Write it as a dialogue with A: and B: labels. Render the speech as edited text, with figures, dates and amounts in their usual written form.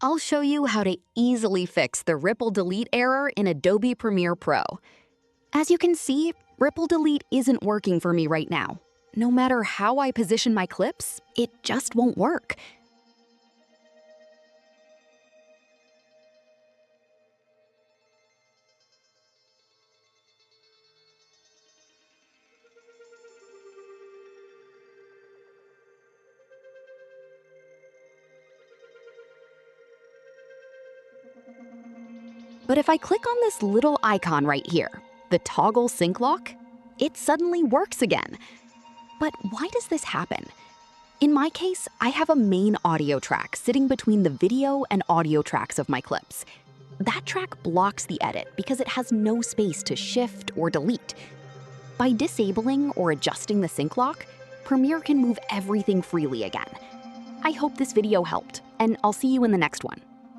A: I'll show you how to easily fix the Ripple Delete error in Adobe Premiere Pro. As you can see, Ripple Delete isn't working for me right now. No matter how I position my clips, it just won't work. But if I click on this little icon right here, the toggle sync lock, it suddenly works again. But why does this happen? In my case, I have a main audio track sitting between the video and audio tracks of my clips. That track blocks the edit because it has no space to shift or delete. By disabling or adjusting the sync lock, Premiere can move everything freely again. I hope this video helped, and I'll see you in the next one.